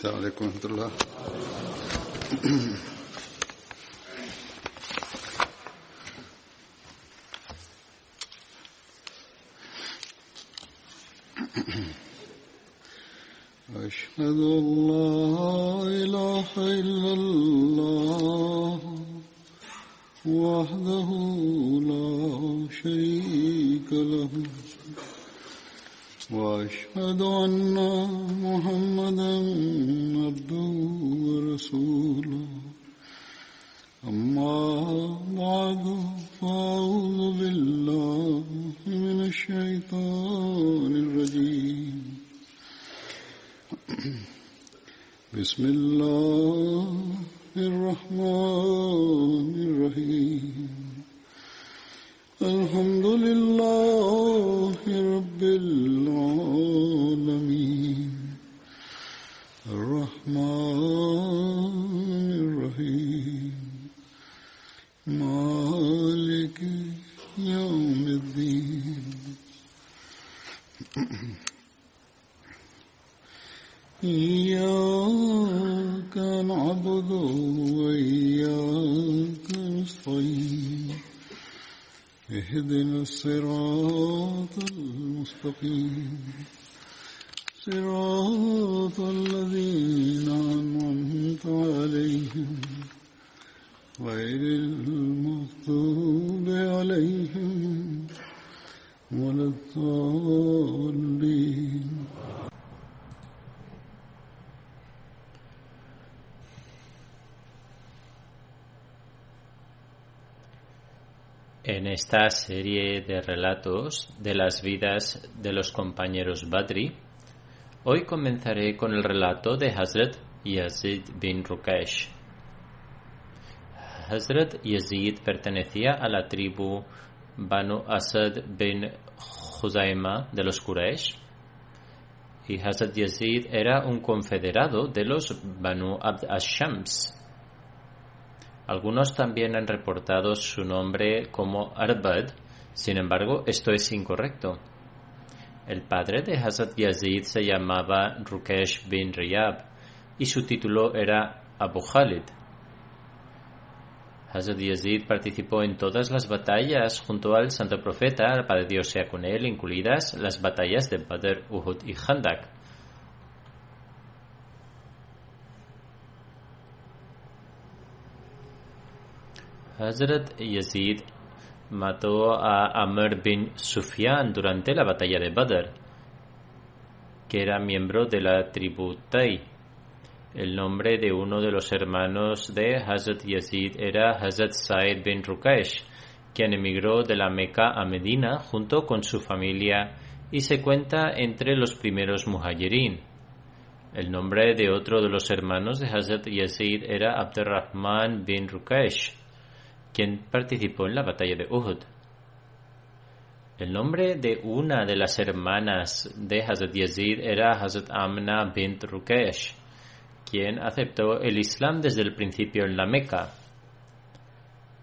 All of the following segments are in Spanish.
السلام عليكم ورحمة الله. أشهد أن لا إله إلا الله وحده لا شريك له وأشهد أن محمدا عبده ورسوله أما بعد فأعوذ بالله من الشيطان الرجيم بسم الله الرحمن الرحيم الحمد لله رب العالمين الرحمن الرحيم مالك يوم الدين إياك نعبد وإياك نستعين اهدنا الصراط المستقيم صراط الذين أنعمت عليهم غير المغضوب عليهم ولا الضالين. En esta serie de relatos de las vidas de los compañeros Badri, hoy comenzaré con el relato de Hazrat Yazid bin Ruqaysh. Hazrat Yazid pertenecía a la tribu Banu Asad bin Khuzaima de los Quraysh, y Hazrat Yazid era un confederado de los Banu Abd ash-Shams. Algunos también han reportado su nombre como Arbad, sin embargo, esto es incorrecto. El padre de Hazrat Yazid se llamaba Ruqaysh bin Riyab y su título era Abu Khalid. Hazrat Yazid participó en todas las batallas junto al Santo Profeta, la paz de Dios sea con él, incluidas las batallas de Badr, Uhud y Khandak. Hazrat Yazid mató a Amr bin Sufyan durante la batalla de Badr, que era miembro de la tribu Tai. El nombre de uno de los hermanos de Hazrat Yazid era Hazrat Sa'id bin Ruqaysh, quien emigró de la Meca a Medina junto con su familia y se cuenta entre los primeros muhajirin. El nombre de otro de los hermanos de Hazrat Yazid era Abdurrahman bin Ruqaysh, quien participó en la batalla de Uhud. El nombre de una de las hermanas de Hazrat Yazid era Hazrat Amna bint Ruqaysh, quien aceptó el Islam desde el principio en la Meca.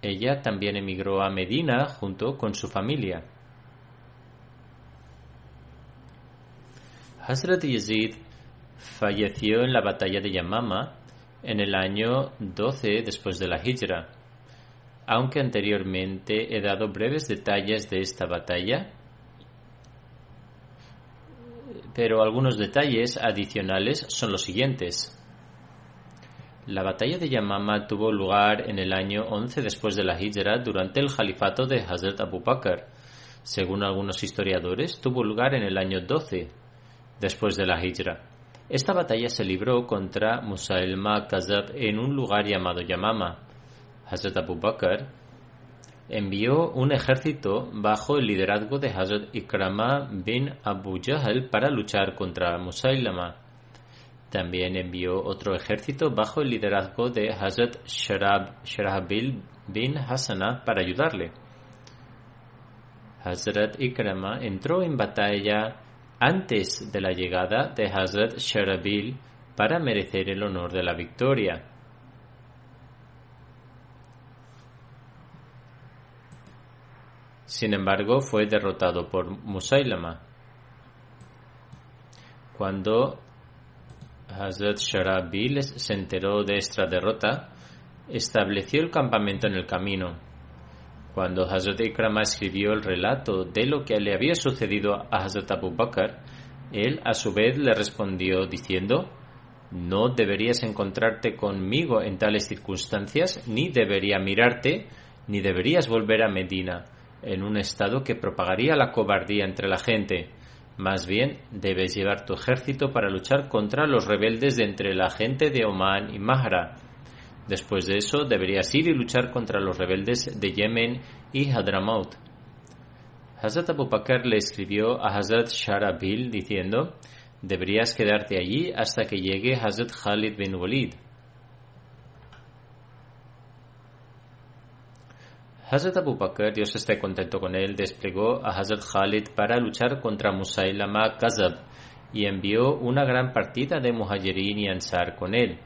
Ella también emigró a Medina junto con su familia. Hazrat Yazid falleció en la batalla de Yamama en el año 12 después de la Hijra. Aunque anteriormente he dado breves detalles de esta batalla, pero algunos detalles adicionales son los siguientes. La batalla de Yamama tuvo lugar en el año 11 después de la Hijra durante el califato de Hazrat Abu Bakr. Según algunos historiadores, tuvo lugar en el año 12 después de la Hijra. Esta batalla se libró contra Musailma Kazab en un lugar llamado Yamama. Hazrat Abu Bakr envió un ejército bajo el liderazgo de Hazrat Ikrama bin Abu Jahl para luchar contra Musailama. También envió otro ejército bajo el liderazgo de Hazrat Sharahabil bin Hassana para ayudarle. Hazrat Ikrama entró en batalla antes de la llegada de Hazrat Sharahabil para merecer el honor de la victoria. Sin embargo, fue derrotado por Musailama. Cuando Hazrat Sharabil se enteró de esta derrota, estableció el campamento en el camino. Cuando Hazrat Ikrama escribió el relato de lo que le había sucedido a Hazrat Abu Bakr, él a su vez le respondió diciendo: no deberías encontrarte conmigo en tales circunstancias, ni debería mirarte, ni deberías volver a Medina en un estado que propagaría la cobardía entre la gente. Más bien, debes llevar tu ejército para luchar contra los rebeldes de entre la gente de Omán y Mahra. Después de eso, deberías ir y luchar contra los rebeldes de Yemen y Hadramaut. Hazrat Abu Bakr le escribió a Hazrat Sharabil diciendo: deberías quedarte allí hasta que llegue Hazrat Khalid bin Walid. Hazrat Abu Bakr, Dios esté contento con él, desplegó a Hazrat Khalid para luchar contra Musaylama Kazab y envió una gran partida de Muhajirin y Ansar con él.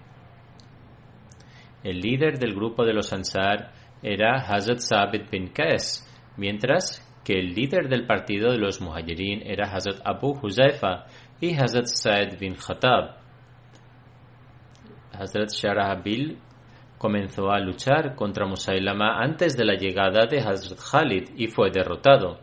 El líder del grupo de los Ansar era Hazrat Sabit bin Qais, mientras que el líder del partido de los Muhajirin era Hazrat Abu Huzaifa y Hazrat Sa'id bin Khattab. Hazrat Sharabil comenzó a luchar contra Musaylama antes de la llegada de Hazrat Khalid y fue derrotado.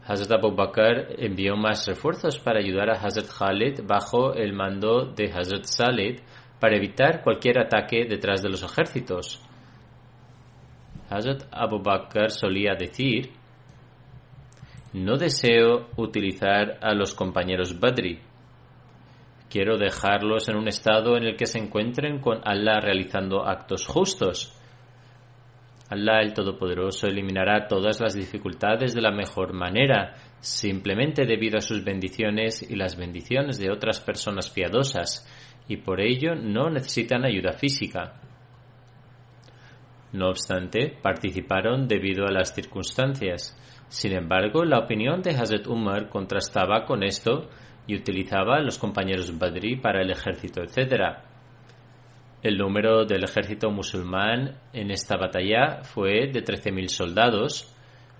Hazrat Abu Bakr envió más refuerzos para ayudar a Hazrat Khalid bajo el mando de Hazrat Salid para evitar cualquier ataque detrás de los ejércitos. Hazrat Abu Bakr solía decir: no deseo utilizar a los compañeros Badri. Quiero dejarlos en un estado en el que se encuentren con Allah realizando actos justos. Allah el Todopoderoso eliminará todas las dificultades de la mejor manera, simplemente debido a sus bendiciones y las bendiciones de otras personas piadosas, y por ello no necesitan ayuda física. No obstante, participaron debido a las circunstancias. Sin embargo, la opinión de Hazrat Umar contrastaba con esto y utilizaba a los compañeros Badri para el ejército, etc. El número del ejército musulmán en esta batalla fue de 13.000 soldados,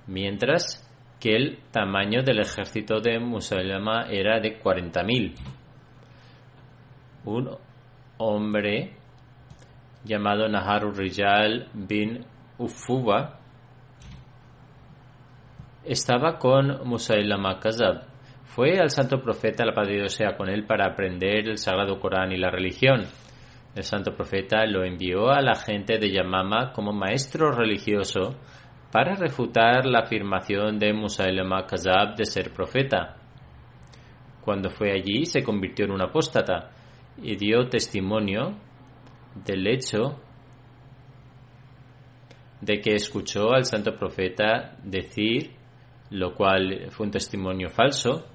mientras que el tamaño del ejército de Musaylama era de 40.000. Un hombre llamado Naharur Rijal bin Ufuwa estaba con Musaylama Kazab. Fue al santo profeta, la paz de Dios sea con él, para aprender el sagrado Corán y la religión. El santo profeta lo envió a la gente de Yamama como maestro religioso para refutar la afirmación de Musaylama Kazab de ser profeta. Cuando fue allí, se convirtió en un apóstata y dio testimonio del hecho de que escuchó al santo profeta decir, lo cual fue un testimonio falso,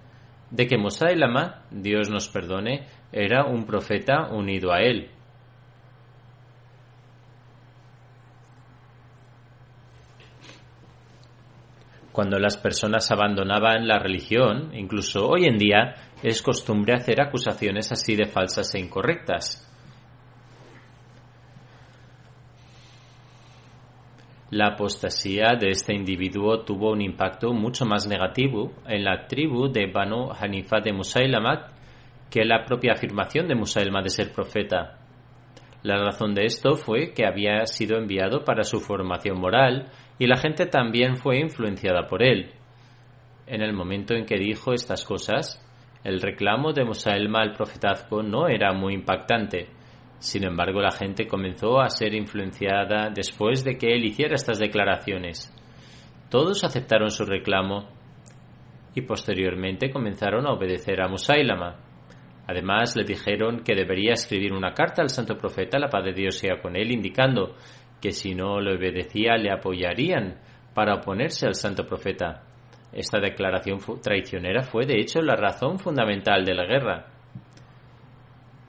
de que Musaylama, Dios nos perdone, era un profeta unido a él. Cuando las personas abandonaban la religión, incluso hoy en día, es costumbre hacer acusaciones así de falsas e incorrectas. La apostasía de este individuo tuvo un impacto mucho más negativo en la tribu de Banu Hanifa de Musaylama que la propia afirmación de Musaylama de ser profeta. La razón de esto fue que había sido enviado para su formación moral y la gente también fue influenciada por él. En el momento en que dijo estas cosas, el reclamo de Musaylama al profetazgo no era muy impactante. Sin embargo, la gente comenzó a ser influenciada después de que él hiciera estas declaraciones. Todos aceptaron su reclamo y posteriormente comenzaron a obedecer a Musaylama. Además, le dijeron que debería escribir una carta al santo profeta, la paz de Dios sea con él, indicando que si no le obedecía le apoyarían para oponerse al santo profeta. Esta declaración traicionera fue, de hecho, la razón fundamental de la guerra.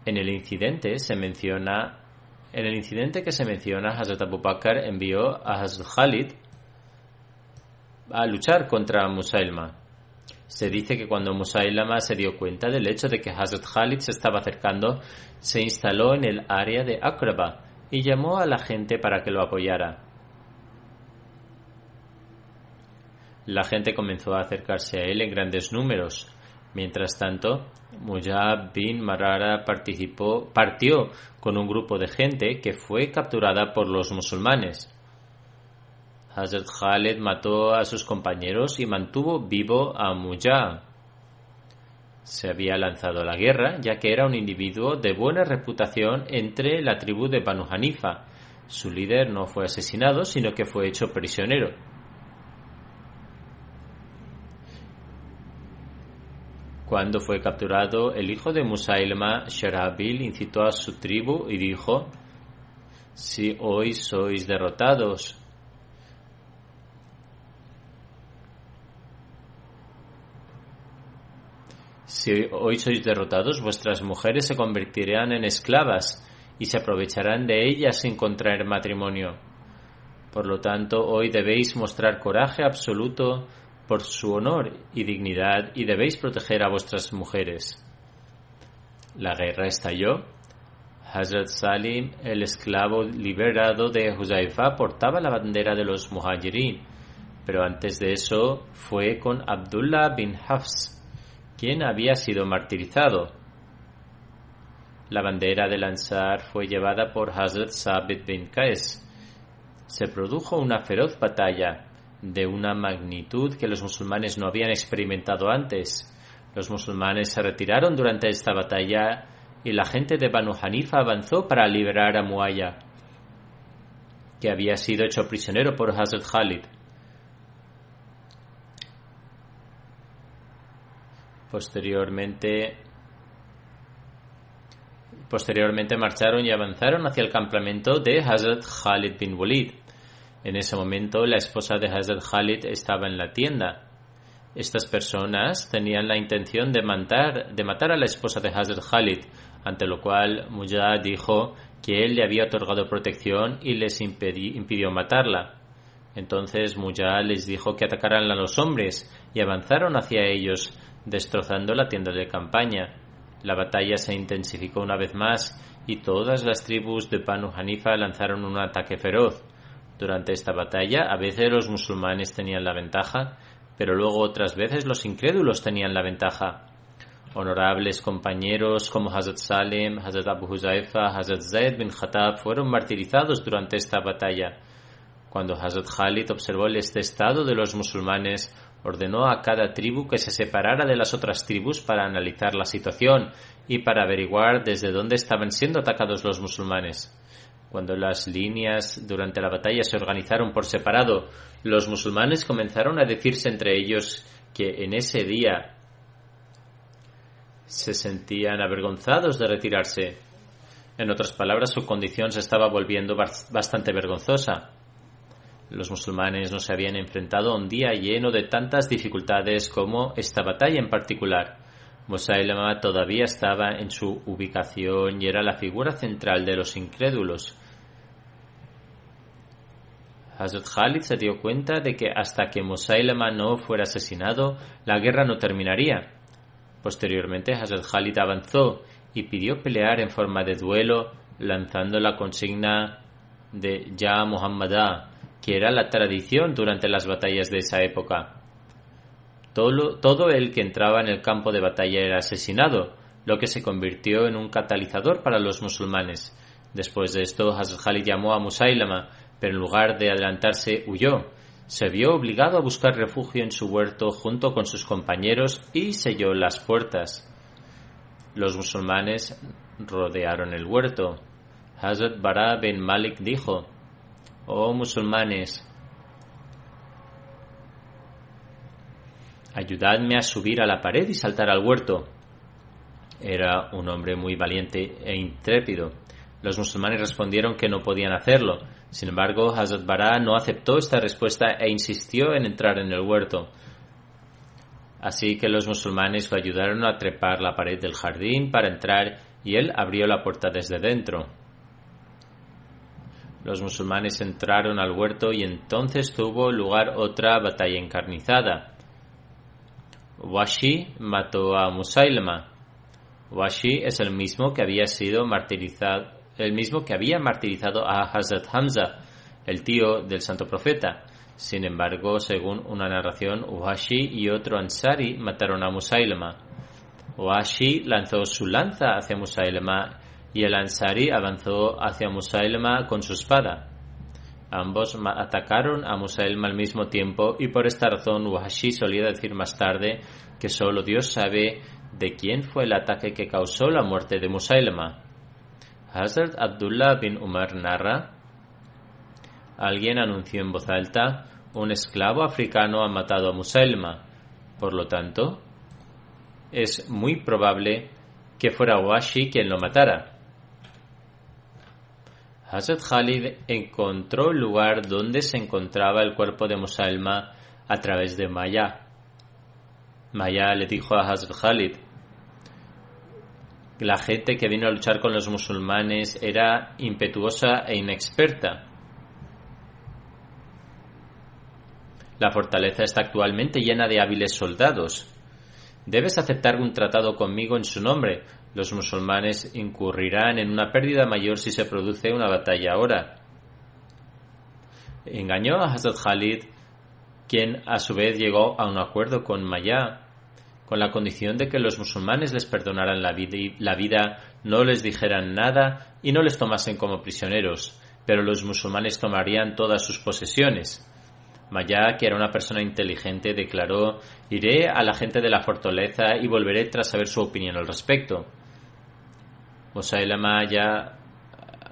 En el incidente que se menciona, Hazrat Abu Bakr envió a Hazrat Khalid a luchar contra Musaylama. Se dice que cuando Musaylama se dio cuenta del hecho de que Hazrat Khalid se estaba acercando, se instaló en el área de Aqraba y llamó a la gente para que lo apoyara. La gente comenzó a acercarse a él en grandes números, Mientras tanto, Mujah bin Marara partió con un grupo de gente que fue capturada por los musulmanes. Hazrat Khalid mató a sus compañeros y mantuvo vivo a Mujah. Se había lanzado a la guerra, ya que era un individuo de buena reputación entre la tribu de Banu Hanifa. Su líder no fue asesinado, sino que fue hecho prisionero. Cuando fue capturado, el hijo de Musailama, Sharabil, incitó a su tribu y dijo: si hoy sois derrotados, vuestras mujeres se convertirán en esclavas y se aprovecharán de ellas sin contraer matrimonio. Por lo tanto, hoy debéis mostrar coraje absoluto por su honor y dignidad y debéis proteger a vuestras mujeres. La guerra estalló. Hazrat Salim, el esclavo liberado de Huzaifa, portaba la bandera de los Muhajirin, pero antes de eso fue con Abdullah bin Hafs, quien había sido martirizado. La bandera del Ansar fue llevada por Hazrat Sabit bin Qais. Se produjo una feroz batalla de una magnitud que los musulmanes no habían experimentado antes. Los musulmanes se retiraron durante esta batalla y la gente de Banu Hanifa avanzó para liberar a Muawiyah, que había sido hecho prisionero por Hazrat Khalid. Posteriormente marcharon y avanzaron hacia el campamento de Hazrat Khalid bin Walid. En ese momento, la esposa de Hazrat Khalid estaba en la tienda. Estas personas tenían la intención de matar a la esposa de Hazrat Khalid, ante lo cual Mujah dijo que él le había otorgado protección y les impidió matarla. Entonces Mujah les dijo que atacaran a los hombres y avanzaron hacia ellos, destrozando la tienda de campaña. La batalla se intensificó una vez más y todas las tribus de Banu Hanifa lanzaron un ataque feroz. Durante esta batalla, a veces los musulmanes tenían la ventaja, pero luego otras veces los incrédulos tenían la ventaja. Honorables compañeros como Hazrat Salim, Hazrat Abu Huzaifa, Hazrat Zayd bin Khattab fueron martirizados durante esta batalla. Cuando Hazrat Khalid observó este estado de los musulmanes, ordenó a cada tribu que se separara de las otras tribus para analizar la situación y para averiguar desde dónde estaban siendo atacados los musulmanes. Cuando las líneas durante la batalla se organizaron por separado, los musulmanes comenzaron a decirse entre ellos que en ese día se sentían avergonzados de retirarse. En otras palabras, su condición se estaba volviendo bastante vergonzosa. Los musulmanes no se habían enfrentado a un día lleno de tantas dificultades como esta batalla en particular. Musailama todavía estaba en su ubicación y era la figura central de los incrédulos. Hazrat Khalid se dio cuenta de que hasta que Musailama no fuera asesinado, la guerra no terminaría. Posteriormente, Hazrat Khalid avanzó y pidió pelear en forma de duelo, lanzando la consigna de Ya Muhammadah, que era la tradición durante las batallas de esa época. Todo el que entraba en el campo de batalla era asesinado, lo que se convirtió en un catalizador para los musulmanes. Después de esto, Hazrat Khalid llamó a Musailama, pero en lugar de adelantarse huyó. Se vio obligado a buscar refugio en su huerto junto con sus compañeros y selló las puertas. Los musulmanes rodearon el huerto. Hazrat Bara bin Malik dijo: «Oh musulmanes, ayudadme a subir a la pared y saltar al huerto». Era un hombre muy valiente e intrépido. Los musulmanes respondieron que no podían hacerlo. Sin embargo, Hazrat Bara no aceptó esta respuesta e insistió en entrar en el huerto. Así que los musulmanes lo ayudaron a trepar la pared del jardín para entrar y él abrió la puerta desde dentro. Los musulmanes entraron al huerto y entonces tuvo lugar otra batalla encarnizada. Washi mató a Musailama. Washi es el mismo que había martirizado a Hazrat Hamza, el tío del santo profeta. Sin embargo, según una narración, Washi y otro Ansari mataron a Musailama. Wahashi lanzó su lanza hacia Musailama y el Ansari avanzó hacia Musailama con su espada. Ambos atacaron a Musailama al mismo tiempo y por esta razón Wahashi solía decir más tarde que solo Dios sabe de quién fue el ataque que causó la muerte de Musailama. Hazrat Abdullah bin Umar narra: alguien anunció en voz alta: un esclavo africano ha matado a Musailama. Por lo tanto, es muy probable que fuera Wahashi quien lo matara. Hazrat Khalid encontró el lugar donde se encontraba el cuerpo de Musailama a través de Maya. Maya le dijo a Hazrat Khalid: la gente que vino a luchar con los musulmanes era impetuosa e inexperta. La fortaleza está actualmente llena de hábiles soldados. Debes aceptar un tratado conmigo en su nombre. Los musulmanes incurrirán en una pérdida mayor si se produce una batalla ahora. Engañó a Hazrat Khalid, quien a su vez llegó a un acuerdo con Maya, con la condición de que los musulmanes les perdonaran la vida, no les dijeran nada y no les tomasen como prisioneros, pero los musulmanes tomarían todas sus posesiones. Maya, que era una persona inteligente, declaró: iré a la gente de la fortaleza y volveré tras saber su opinión al respecto. Musailama ya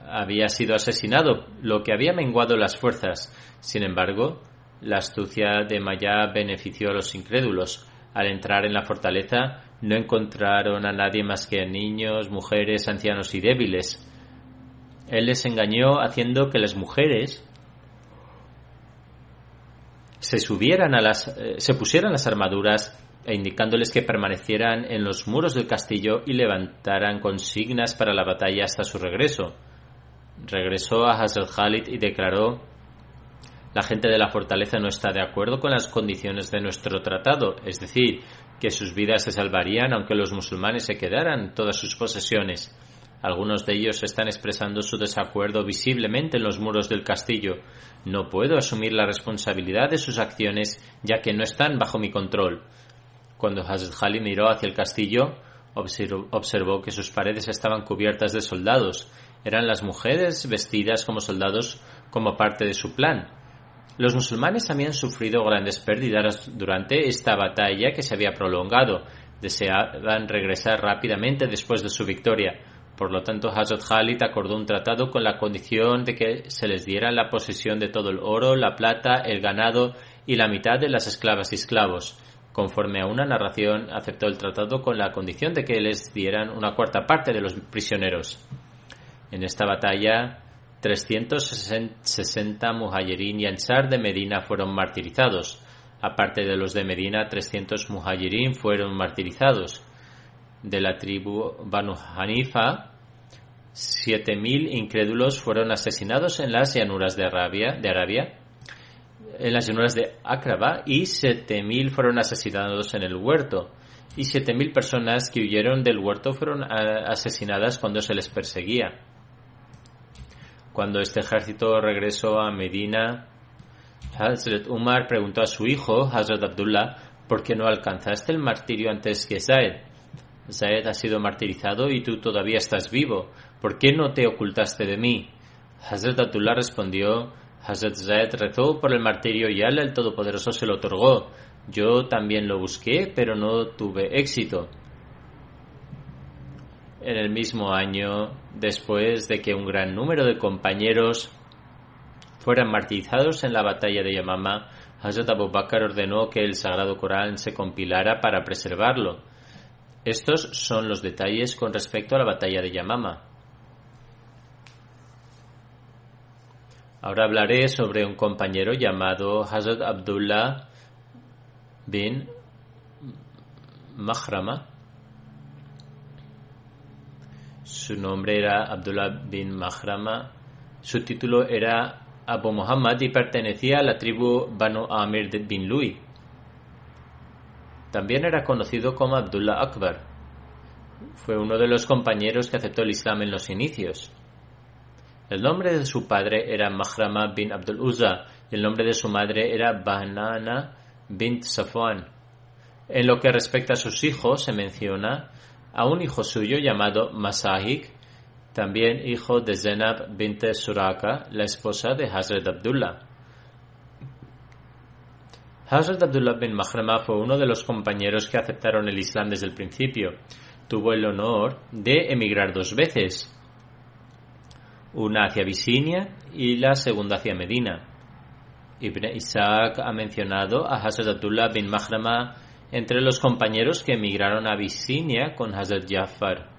había sido asesinado, lo que había menguado las fuerzas. Sin embargo, la astucia de Maya benefició a los incrédulos. Al entrar en la fortaleza, no encontraron a nadie más que a niños, mujeres, ancianos y débiles. Él les engañó haciendo que las mujeres se pusieran las armaduras e indicándoles que permanecieran en los muros del castillo y levantaran consignas para la batalla hasta su regreso. Regresó a Hazrat Khalid y declaró: la gente de la fortaleza no está de acuerdo con las condiciones de nuestro tratado, es decir, que sus vidas se salvarían aunque los musulmanes se quedaran todas sus posesiones. Algunos de ellos están expresando su desacuerdo visiblemente en los muros del castillo. No puedo asumir la responsabilidad de sus acciones, ya que no están bajo mi control. Cuando Hazrat Khalid miró hacia el castillo, observó que sus paredes estaban cubiertas de soldados. Eran las mujeres vestidas como soldados como parte de su plan. Los musulmanes habían sufrido grandes pérdidas durante esta batalla que se había prolongado. Deseaban regresar rápidamente después de su victoria. Por lo tanto, Hazrat Khalid acordó un tratado con la condición de que se les diera la posesión de todo el oro, la plata, el ganado y la mitad de las esclavas y esclavos. Conforme a una narración, aceptó el tratado con la condición de que les dieran una cuarta parte de los prisioneros. En esta batalla, 360 muhajirín y ansar de Medina fueron martirizados. Aparte de los de Medina, 300 muhajirín fueron martirizados. De la tribu Banu Hanifa, 7.000 incrédulos fueron asesinados en las llanuras de Arabia, en las llanuras de Aqraba, y 7.000 fueron asesinados en el huerto, y 7.000 personas que huyeron del huerto fueron asesinadas cuando se les perseguía. Cuando este ejército regresó a Medina, Hazrat Umar preguntó a su hijo, Hazrat Abdullah: ¿por qué no alcanzaste el martirio antes que Zaid? Zaid ha sido martirizado y tú todavía estás vivo. ¿Por qué no te ocultaste de mí? Hazrat Abdullah respondió: Hazrat Zaid rezó por el martirio y Allah el Todopoderoso se lo otorgó. Yo también lo busqué, pero no tuve éxito. En el mismo año, después de que un gran número de compañeros fueran martirizados en la batalla de Yamama, Hazrat Abu Bakr ordenó que el Sagrado Corán se compilara para preservarlo. Estos son los detalles con respecto a la batalla de Yamama. Ahora hablaré sobre un compañero llamado Hazrat Abdullah bin Makhrama. Su nombre era Abdullah bin Makhrama. Su título era Abu Muhammad y pertenecía a la tribu Banu Amir bin Lui. También era conocido como Abdullah Akbar. Fue uno de los compañeros que aceptó el Islam en los inicios. El nombre de su padre era Makhrama bin Abdul Uzza y el nombre de su madre era Bahnana bint Safwan. En lo que respecta a sus hijos, se menciona a un hijo suyo llamado Masahik, también hijo de Zainab bint Suraka, la esposa de Hazrat Abdullah. Hazrat Abdullah bin Makhrama fue uno de los compañeros que aceptaron el Islam desde el principio. Tuvo el honor de emigrar 2 veces, una hacia Abisinia y la segunda hacia Medina. Ibn Ishaq ha mencionado a Hazrat Abdullah bin Makhrama entre los compañeros que emigraron a Abisinia con Hazrat Jafar.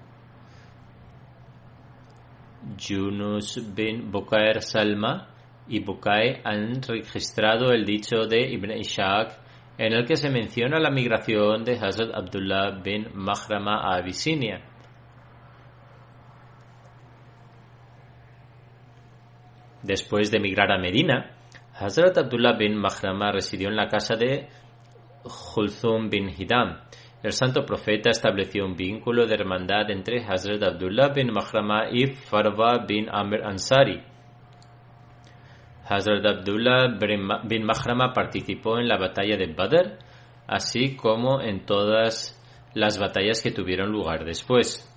Yunus bin Bukair Salma y Bukai han registrado el dicho de Ibn Ishaq en el que se menciona la migración de Hazrat Abdullah bin Makhrama a Abisinia. Después de emigrar a Medina, Hazrat Abdullah bin Makhrama residió en la casa de Khulthum bin Hidam. El santo profeta estableció un vínculo de hermandad entre Hazrat Abdullah bin Makhrama y Farwa bin Amr Ansari. Hazrat Abdullah bin Makhrama participó en la batalla de Badr, así como en todas las batallas que tuvieron lugar después.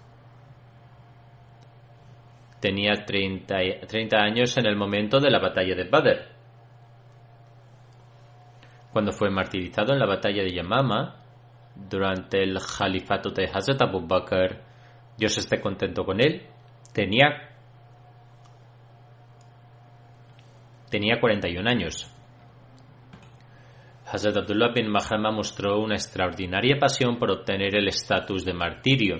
Tenía 30 años en el momento de la batalla de Badr. Cuando fue martirizado en la batalla de Yamama, durante el califato de Hazrat Abu Bakr, Dios esté contento con él, tenía 41 años. Hazrat Abdullah bin Makhrama mostró una extraordinaria pasión por obtener el estatus de martirio.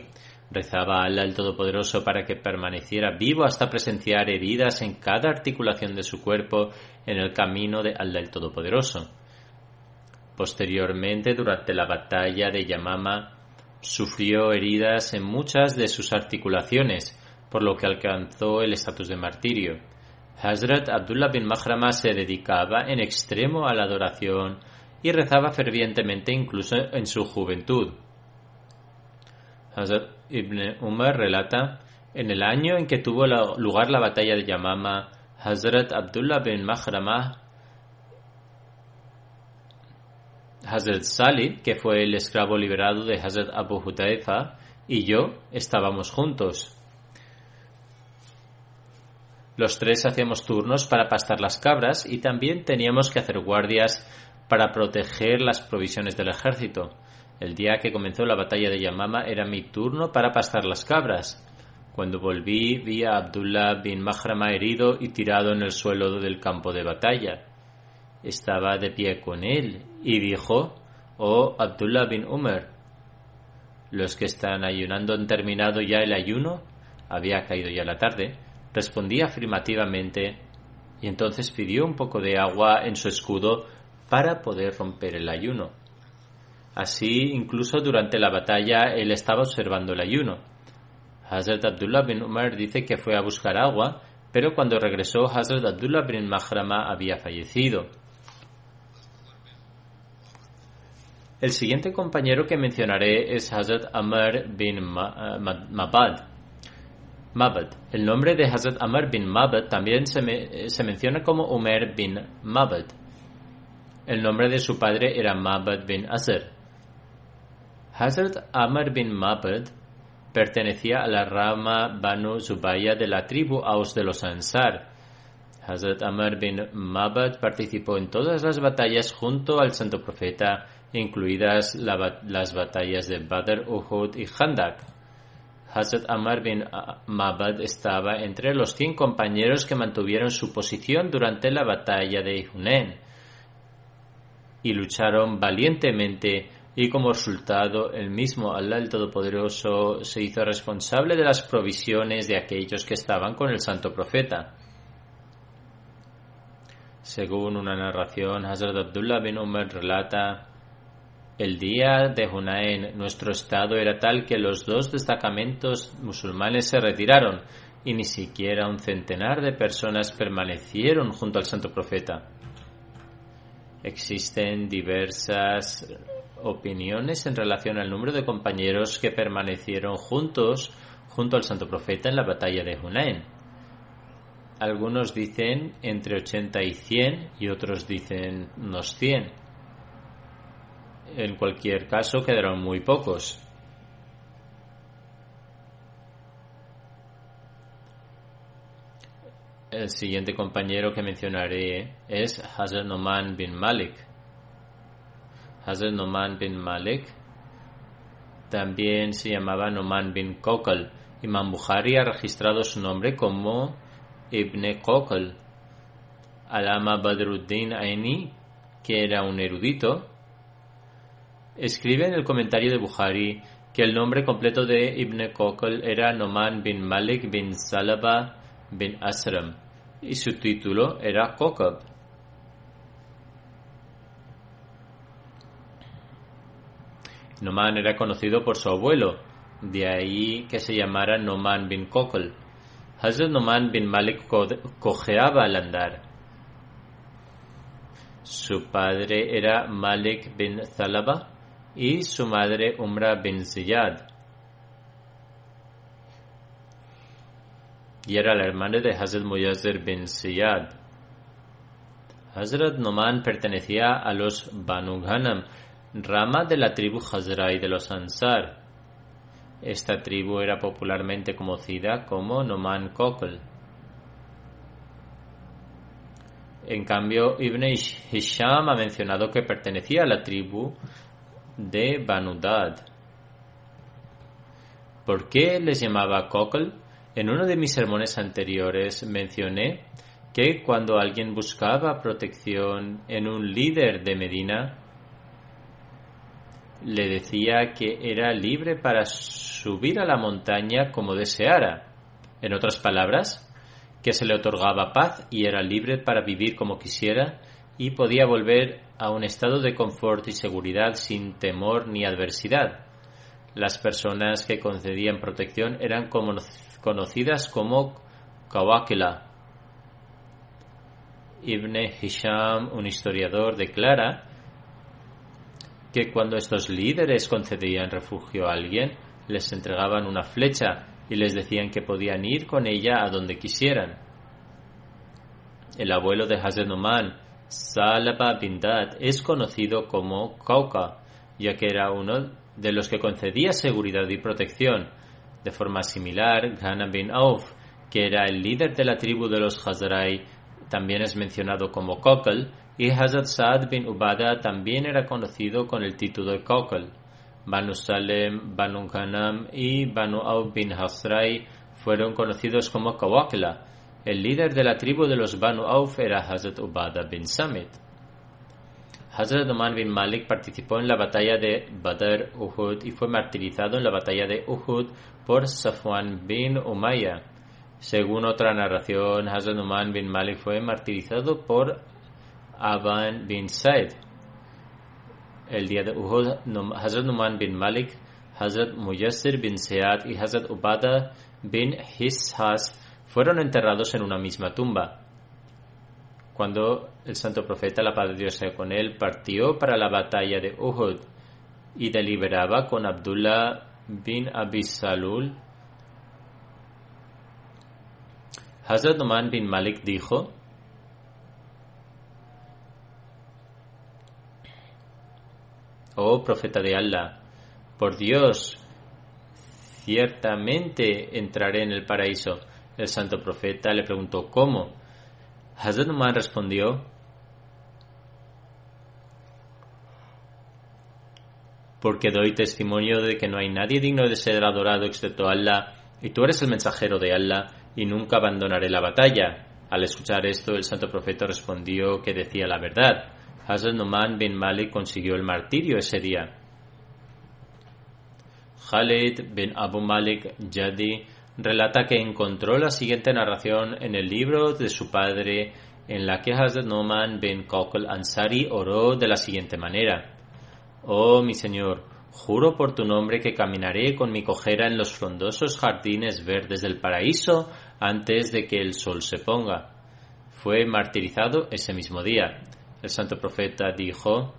Rezaba a Allah el Todopoderoso para que permaneciera vivo hasta presenciar heridas en cada articulación de su cuerpo en el camino de Allah el Todopoderoso. Posteriormente, durante la batalla de Yamama, sufrió heridas en muchas de sus articulaciones, por lo que alcanzó el estatus de martirio. Hazrat Abdullah bin Makhrama se dedicaba en extremo a la adoración y rezaba fervientemente incluso en su juventud. Hazrat Ibn Umar relata, en el año en que tuvo lugar la batalla de Yamama, Hazrat Abdullah bin Makhrama, Hazrat Salih, que fue el esclavo liberado de Hazrat Abu Hudayfa, y yo estábamos juntos. Los 3 hacíamos turnos para pastar las cabras y también teníamos que hacer guardias para proteger las provisiones del ejército. El día que comenzó la batalla de Yamama era mi turno para pastar las cabras. Cuando volví, vi a Abdullah bin Makhrama herido y tirado en el suelo del campo de batalla. Estaba de pie con él y dijo: «Oh Abdullah bin Umar, ¿los que están ayunando han terminado ya el ayuno?» Había caído ya la tarde. Respondí afirmativamente y entonces pidió un poco de agua en su escudo para poder romper el ayuno. Así, incluso durante la batalla, él estaba observando el ayuno. Hazrat Abdullah bin Umar dice que fue a buscar agua, pero cuando regresó, Hazrat Abdullah bin Makhrama había fallecido. El siguiente compañero que mencionaré es Hazrat Amr bin Mabad. El nombre de Hazrat Amr bin Mabad también se menciona como Umer bin Mabad. El nombre de su padre era Mabad bin Asr. Hazrat Amr bin Mabad pertenecía a la rama Banu Zubayya de la tribu Aus de los Ansar. Hazrat Amr bin Mabad participó en todas las batallas junto al santo profeta, incluidas las batallas de Badr, Uhud y Khandak. Hazrat Amr bin Mabad estaba entre los 100 compañeros que mantuvieron su posición durante la batalla de Hunain y lucharon valientemente, y como resultado el mismo Allah el Todopoderoso se hizo responsable de las provisiones de aquellos que estaban con el santo profeta. Según una narración, Hazrat Abdullah bin Umar relata: el día de Hunain, nuestro estado era tal que los 2 destacamentos musulmanes se retiraron y ni siquiera un centenar de personas permanecieron junto al santo profeta. Existen diversas opiniones en relación al número de compañeros que permanecieron juntos junto al santo profeta en la batalla de Hunain. Algunos dicen entre 80 y 100 y otros dicen unos 100. En cualquier caso, quedaron muy pocos. El siguiente compañero que mencionaré es Hazrat Nu'man bin Malik. Hazrat Nu'man bin Malik también se llamaba Nu'man bin Kokal. Imam Bukhari ha registrado su nombre como Ibn Kokal. Alama Badruddin Aini, que era un erudito, escribe en el comentario de Bukhari que el nombre completo de Ibn Kokal era Nu'man bin Malik bin Salaba bin Asram y su título era Kokab. Nu'man era conocido por su abuelo, de ahí que se llamara Nu'man bin Kokal. Hazrat Nu'man bin Malik cojeaba al andar. Su padre era Malik bin Thalaba y su madre Umra bin Ziyad. Y era la hermana de Hazrat Muyazzir bin Ziyad. Hazrat Nu'man pertenecía a los Banu Ghanam, rama de la tribu Hazrai de los Ansar. Esta tribu era popularmente conocida como Nu'man Kokal. En cambio, Ibn Hisham ha mencionado que pertenecía a la tribu de Banu Dad. ¿Por qué les llamaba Kokal? En uno de mis sermones anteriores mencioné que cuando alguien buscaba protección en un líder de Medina, le decía que era libre para subir a la montaña como deseara. En otras palabras, que se le otorgaba paz y era libre para vivir como quisiera y podía volver a un estado de confort y seguridad sin temor ni adversidad. Las personas que concedían protección eran conocidas como Kawakila. Ibn Hisham, un historiador, declara que cuando estos líderes concedían refugio a alguien, les entregaban una flecha y les decían que podían ir con ella a donde quisieran. El abuelo de Hazrat Nu'man, Salaba bin Dad, es conocido como Kauka, ya que era uno de los que concedía seguridad y protección. De forma similar, Ghana bin Auf, que era el líder de la tribu de los Hazrai, también es mencionado como Kokal, y Hazrat Sa'ad bin Ubada también era conocido con el título de Kokal. Banu Salem, Banu Ghanam y Banu Auf bin Hazrai fueron conocidos como Kawakila. El líder de la tribu de los Banu Auf era Hazrat Ubada bin Samit. Hazrat Nu'man bin Malik participó en la batalla de Badr, Uhud y fue martirizado en la batalla de Uhud por Safwan bin Umayya. Según otra narración, Hazrat Nu'man bin Malik fue martirizado por Aban bin Said. El día de Uhud, Hazrat Nu'man bin Malik, Hazrat Muyassir bin Ziyad y Hazrat Ubada bin Hishas fueron enterrados en una misma tumba. Cuando el santo profeta, la paz de Dios sea con él, partió para la batalla de Uhud y deliberaba con Abdullah bin Abi Salul, Hazrat Nu'man bin Malik dijo: «Oh profeta de Allah, por Dios, ciertamente entraré en el paraíso». El santo profeta le preguntó: ¿cómo? Hazrat Nu'man respondió: porque doy testimonio de que no hay nadie digno de ser adorado excepto Allah, y tú eres el mensajero de Allah, y nunca abandonaré la batalla. Al escuchar esto, el santo profeta respondió que decía la verdad. Hazrat Nu'man bin Malik consiguió el martirio ese día. Khalid bin Abu Malik Jadi relata que encontró la siguiente narración en el libro de su padre, en la que Hazrat Nu'man bin Kokal Ansari oró de la siguiente manera: «Oh mi Señor, juro por tu nombre que caminaré con mi cojera en los frondosos jardines verdes del paraíso antes de que el sol se ponga». Fue martirizado ese mismo día. El santo profeta dijo: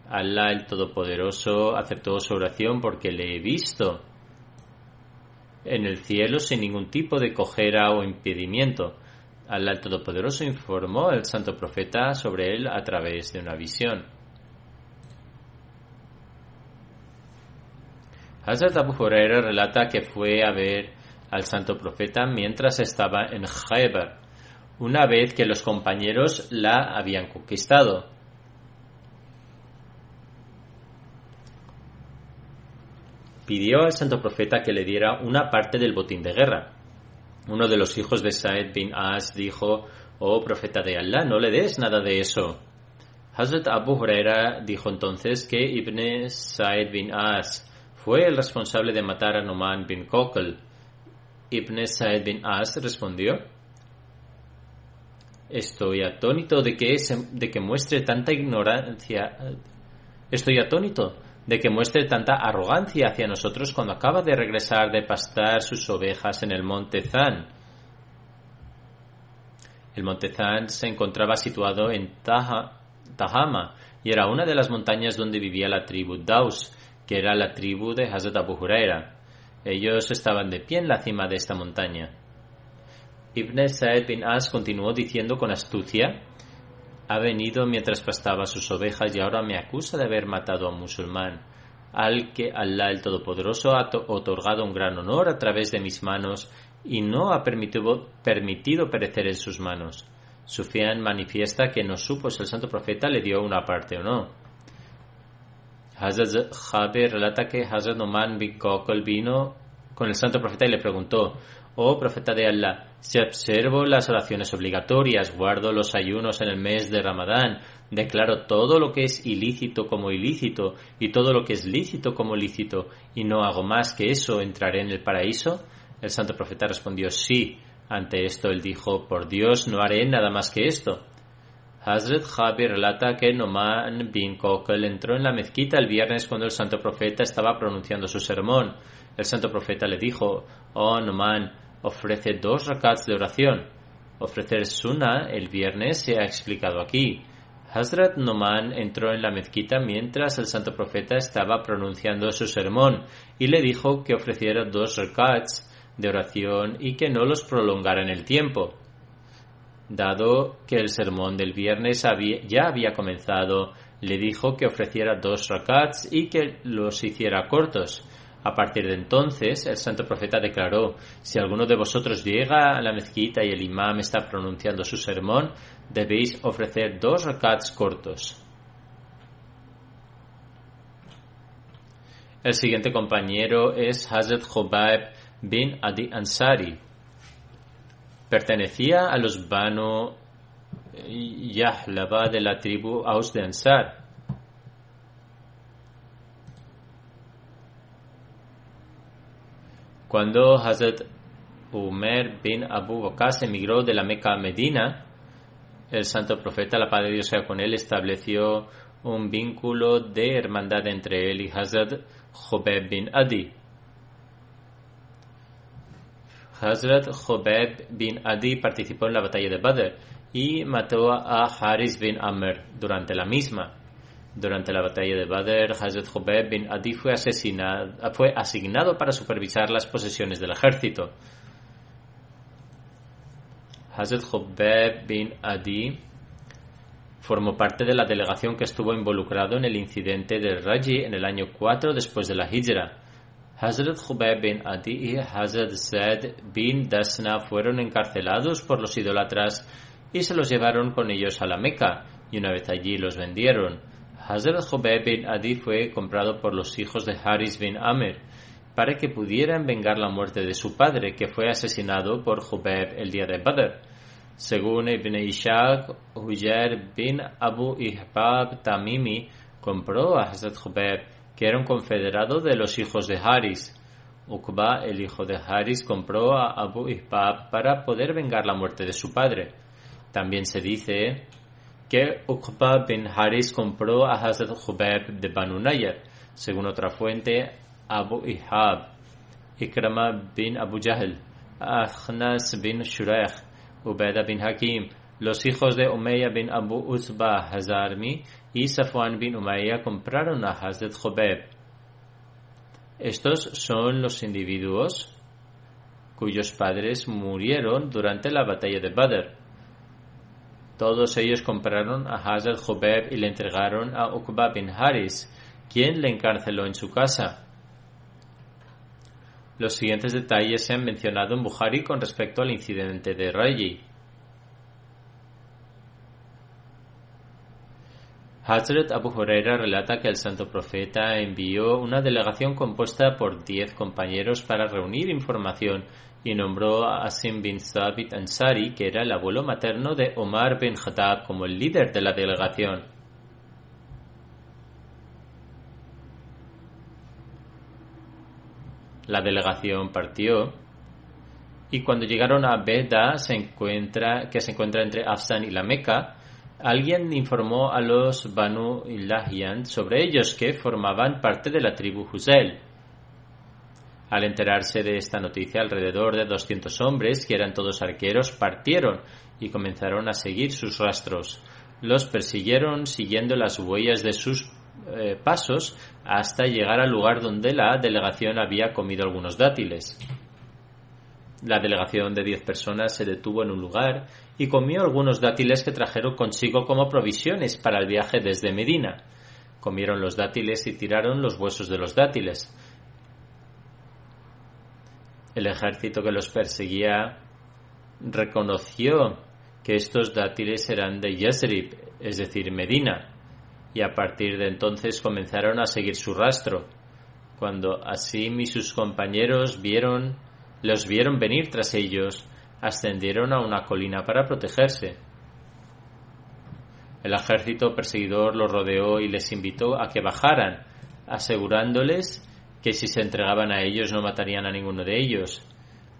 Allah el Todopoderoso aceptó su oración porque le he visto en el cielo sin ningún tipo de cojera o impedimento. Allah el Todopoderoso informó al santo profeta sobre él a través de una visión. Hazrat Abu Huraira relata que fue a ver al santo profeta mientras estaba en Khaybar, una vez que los compañeros la habían conquistado. Pidió al santo profeta que le diera una parte del botín de guerra. Uno de los hijos de Sa'id bin As dijo: «Oh profeta de Allah, no le des nada de eso». Hazrat Abu Huraira dijo entonces que Ibn Sa'id bin As fue el responsable de matar a Nu'man bin Kokl. Ibn Sa'id bin As respondió: Estoy atónito de que muestre tanta arrogancia hacia nosotros cuando acaba de regresar de pastar sus ovejas en el monte Zan. El monte Zan se encontraba situado en Tahama y era una de las montañas donde vivía la tribu Daus, que era la tribu de Hazrat Abu Huraira. Ellos estaban de pie en la cima de esta montaña. Ibn Sa'id bin As continuó diciendo con astucia: «Ha venido mientras pastaba sus ovejas y ahora me acusa de haber matado a un musulmán, al que Allah el Todopoderoso ha otorgado un gran honor a través de mis manos y no ha permitido perecer en sus manos». Sufyan manifiesta que no supo si el santo profeta le dio una parte o no. Hazrat Jabir relata que Hazrat Nu'man bin Kokl vino con el santo profeta y le preguntó: «Oh profeta de Allah, si observo las oraciones obligatorias, guardo los ayunos en el mes de Ramadán, declaro todo lo que es ilícito como ilícito y todo lo que es lícito como lícito, y no hago más que eso, ¿entraré en el paraíso?». El santo profeta respondió: «Sí». Ante esto él dijo: «Por Dios, no haré nada más que esto». Hazrat Jabir relata que Nu'man bin Kokl entró en la mezquita el viernes cuando el santo profeta estaba pronunciando su sermón. El santo profeta le dijo: «Oh Nu'man, ofrece 2 rakats de oración». Ofrecer sunnah el viernes se ha explicado aquí. Hazrat Nu'man entró en la mezquita mientras el santo profeta estaba pronunciando su sermón y le dijo que ofreciera 2 rakats de oración y que no los prolongara en el tiempo. Dado que el sermón del viernes ya había comenzado, le dijo que ofreciera 2 rakats y que los hiciera cortos. A partir de entonces, el santo profeta declaró: «Si alguno de vosotros llega a la mezquita y el imam está pronunciando su sermón, debéis ofrecer 2 rakats cortos». El siguiente compañero es Hazrat Khubayb bin Adi Ansari. Pertenecía a los Banu Yahlaba de la tribu Aus de Ansar. Cuando Hazrat Umar bin Abu Bakr emigró de la Meca a Medina, el santo profeta, la paz de Dios sea con él, estableció un vínculo de hermandad entre él y Hazrat Khubayb bin Adi. Hazrat Khubayb bin Adi participó en la batalla de Badr y mató a Haris bin Amr durante la misma. Durante la batalla de Badr, Hazrat Khubayb bin Adi fue asignado para supervisar las posesiones del ejército. Hazrat Khubayb bin Adi formó parte de la delegación que estuvo involucrado en el incidente de Raji en el año 4 después de la Hijra. Hazrat Khubayb bin Adi y Hazrat Zaid bin Dasna fueron encarcelados por los idólatras y se los llevaron con ellos a la Meca, y una vez allí los vendieron. Hazrat Khubayb bin Adi fue comprado por los hijos de Haris bin Amr para que pudieran vengar la muerte de su padre, que fue asesinado por Khubayb el día de Badr. Según Ibn Ishaq, Hujair bin Abu Ihbab Tamimi compró a Hazrat Khubayb, que era un confederado de los hijos de Haris. Uqba, el hijo de Haris, compró a Abu Ihbab para poder vengar la muerte de su padre. También se dice que Uqba bin Haris compró a Hazrat Khubayb de Banu Nayr. Según otra fuente, Abu Ihbab, Ikrama bin Abu Jahl, Akhnas bin Shuraih, Ubaidah bin Hakim, los hijos de Umayya bin Abu Utba Hazarmi y Safwan bin Umayya compraron a Hazrat Khubayb. Estos son los individuos cuyos padres murieron durante la batalla de Badr. Todos ellos compraron a Hazrat Khubayb y le entregaron a Uqba bin Haris, quien le encarceló en su casa. Los siguientes detalles se han mencionado en Bukhari con respecto al incidente de Raji. Hazrat Abu Huraira relata que el santo profeta envió una delegación compuesta por 10 compañeros para reunir información y nombró a Asim bin Thabit Ansari, que era el abuelo materno de Omar bin Khattab, como el líder de la delegación. La delegación partió y cuando llegaron a Beda, que se encuentra entre Afsan y la Meca, alguien informó a los Banu Ilahian sobre ellos, que formaban parte de la tribu Huzail. Al enterarse de esta noticia, alrededor de 200 hombres, que eran todos arqueros, partieron y comenzaron a seguir sus rastros. Los persiguieron siguiendo las huellas de sus pasos hasta llegar al lugar donde la delegación había comido algunos dátiles. La delegación de 10 personas se detuvo en un lugar y comió algunos dátiles que trajeron consigo como provisiones para el viaje desde Medina. Comieron los dátiles y tiraron los huesos de los dátiles. El ejército que los perseguía reconoció que estos dátiles eran de Yasrib, es decir, Medina, y a partir de entonces comenzaron a seguir su rastro. Cuando Asim y sus compañeros los vieron venir tras ellos, ascendieron a una colina para protegerse. El ejército perseguidor los rodeó y les invitó a que bajaran, asegurándoles que si se entregaban a ellos no matarían a ninguno de ellos.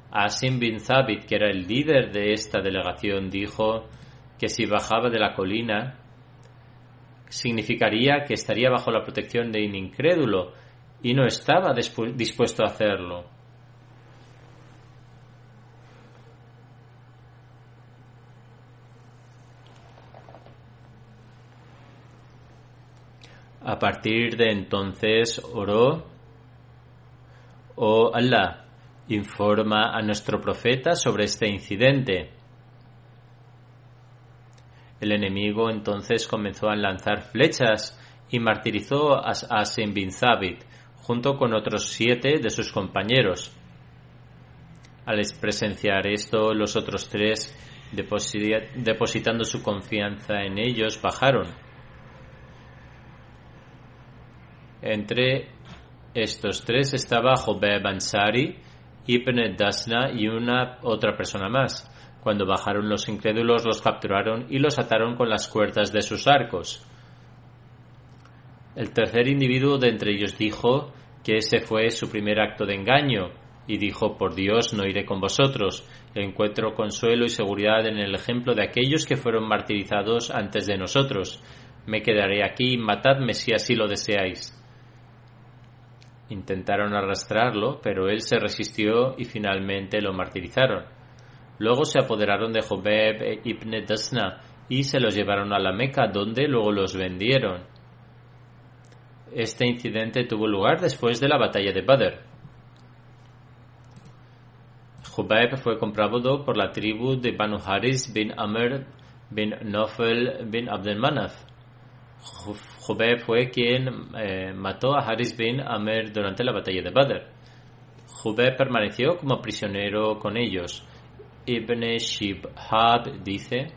Asim bin Thabit, que era el líder de esta delegación, dijo que si bajaba de la colina significaría que estaría bajo la protección de un incrédulo y no estaba dispuesto a hacerlo. A partir de entonces oró: «Oh Allah, informa a nuestro profeta sobre este incidente». El enemigo entonces comenzó a lanzar flechas y martirizó a Asim bin Thabit junto con otros 7 de sus compañeros. Al presenciar esto, los otros 3, depositando su confianza en ellos, bajaron. Entre estos 3 estaba Hubeb Ansari, Ibn Dasna y otra persona más. Cuando bajaron los incrédulos, los capturaron y los ataron con las cuerdas de sus arcos. El tercer individuo de entre ellos dijo que ese fue su primer acto de engaño y dijo: «Por Dios, no iré con vosotros. Encuentro consuelo y seguridad en el ejemplo de aquellos que fueron martirizados antes de nosotros. Me quedaré aquí y matadme si así lo deseáis». Intentaron arrastrarlo, pero él se resistió y finalmente lo martirizaron. Luego se apoderaron de Hubeb ibn Dasna y se los llevaron a la Meca, donde luego los vendieron. Este incidente tuvo lugar después de la batalla de Badr. Hubeb fue comprado por la tribu de Banu Haris bin Amr bin Nofel bin Abdel Manaf. Hubeb fue quien mató a Haris bin Amr durante la batalla de Badr. Hubeb permaneció como prisionero con ellos. Ibn Shibhab dice: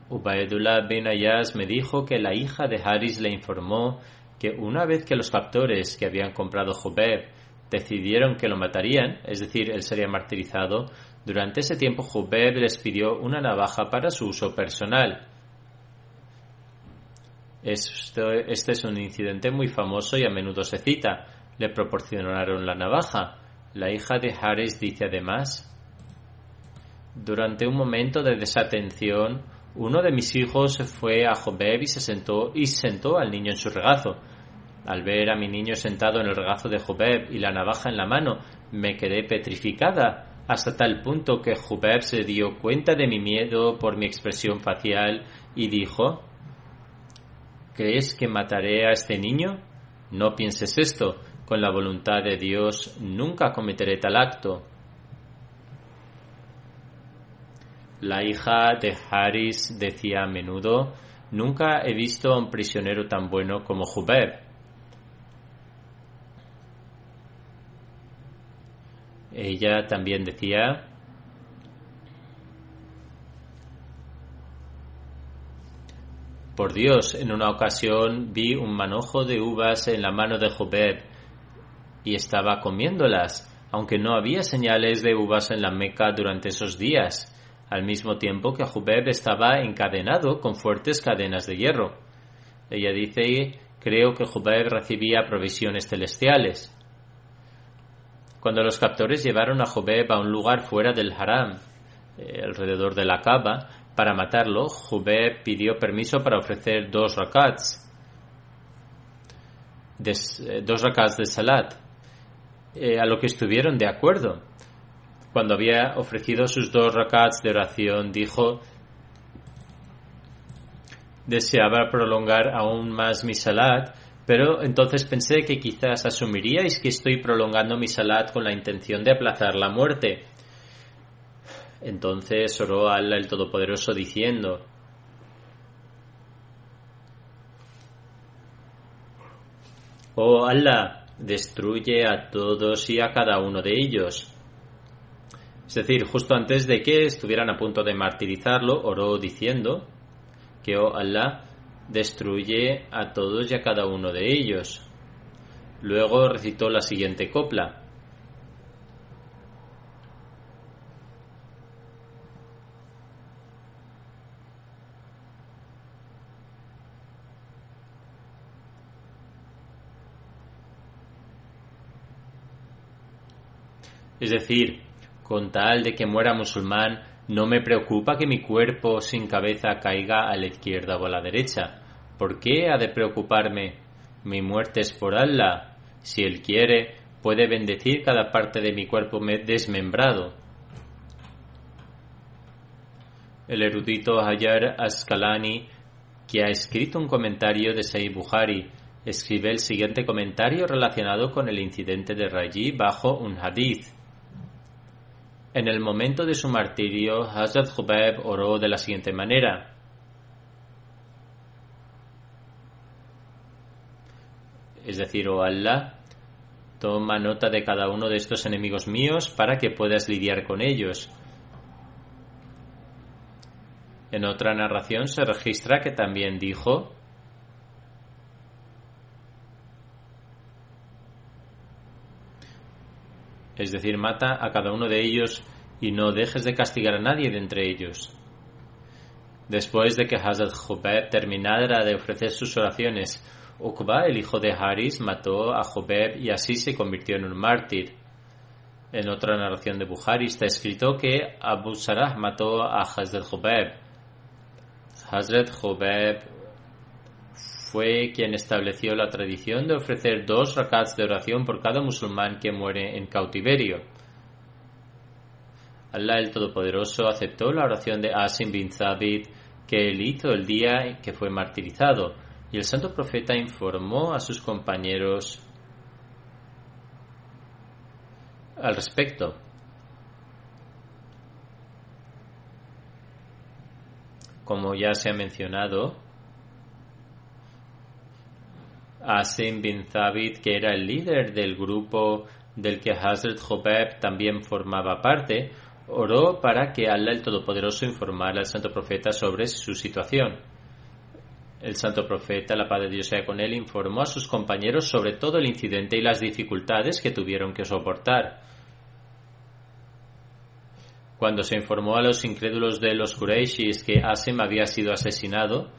Ubaydullah bin Ayaz me dijo que la hija de Haris le informó que una vez que los captores que habían comprado Hubeb decidieron que lo matarían, es decir, él sería martirizado, durante ese tiempo Hubeb les pidió una navaja para su uso personal. Este es un incidente muy famoso y a menudo se cita. Le proporcionaron la navaja. La hija de Haris dice además: durante un momento de desatención, uno de mis hijos fue a Hubeb y sentó al niño en su regazo. Al ver a mi niño sentado en el regazo de Hubeb y la navaja en la mano, me quedé petrificada, hasta tal punto que Hubeb se dio cuenta de mi miedo por mi expresión facial y dijo: ¿crees que mataré a este niño? No pienses esto. Con la voluntad de Dios nunca cometeré tal acto. La hija de Haris decía a menudo: nunca he visto a un prisionero tan bueno como Hubeb. Ella también decía: por Dios, en una ocasión vi un manojo de uvas en la mano de Jubeb y estaba comiéndolas, aunque no había señales de uvas en la Meca durante esos días, al mismo tiempo que Jubeb estaba encadenado con fuertes cadenas de hierro. Ella dice: creo que Jubeb recibía provisiones celestiales. Cuando los captores llevaron a Jubeb a un lugar fuera del haram, alrededor de la Kaaba, para matarlo, Jubeb pidió permiso para ofrecer 2 rakats de salat, a lo que estuvieron de acuerdo. Cuando había ofrecido sus 2 rakats de oración, dijo: deseaba prolongar aún más mi salat, pero entonces pensé que quizás asumiríais que estoy prolongando mi salat con la intención de aplazar la muerte. Entonces oró a Allah el Todopoderoso diciendo: oh Allah, destruye a todos y a cada uno de ellos. Es decir, justo antes de que estuvieran a punto de martirizarlo, oró diciendo que, oh Allah, destruye a todos y a cada uno de ellos. Luego recitó la siguiente copla: es decir, con tal de que muera musulmán, no me preocupa que mi cuerpo sin cabeza caiga a la izquierda o a la derecha. ¿Por qué ha de preocuparme? Mi muerte es por Allah. Si Él quiere, puede bendecir cada parte de mi cuerpo desmembrado. El erudito Hajar Asqalani, que ha escrito un comentario de Sahih Bukhari, escribe el siguiente comentario relacionado con el incidente de Raji bajo un hadith. En el momento de su martirio, Hazrat Jubeb oró de la siguiente manera: es decir, oh Allah, toma nota de cada uno de estos enemigos míos para que puedas lidiar con ellos. En otra narración se registra que también dijo: es decir, mata a cada uno de ellos y no dejes de castigar a nadie de entre ellos. Después de que Hazrat Jubeb terminara de ofrecer sus oraciones, Uqba, el hijo de Haris, mató a Jubeb y así se convirtió en un mártir. En otra narración de Bukhari está escrito que Abu Sarah mató a Hazrat Jubeb. Hazrat Jubeb fue quien estableció la tradición de ofrecer 2 rakats de oración por cada musulmán que muere en cautiverio. Allah el Todopoderoso aceptó la oración de Asim bin Thabit que él hizo el día que fue martirizado, y el santo profeta informó a sus compañeros al respecto. Como ya se ha mencionado, Asim bin Thabit, que era el líder del grupo del que Hazrat Jubeb también formaba parte, oró para que Allah el Todopoderoso informara al santo profeta sobre su situación. El santo profeta, la paz de Dios sea con él, informó a sus compañeros sobre todo el incidente y las dificultades que tuvieron que soportar. Cuando se informó a los incrédulos de los Qurayshis que Asim había sido asesinado,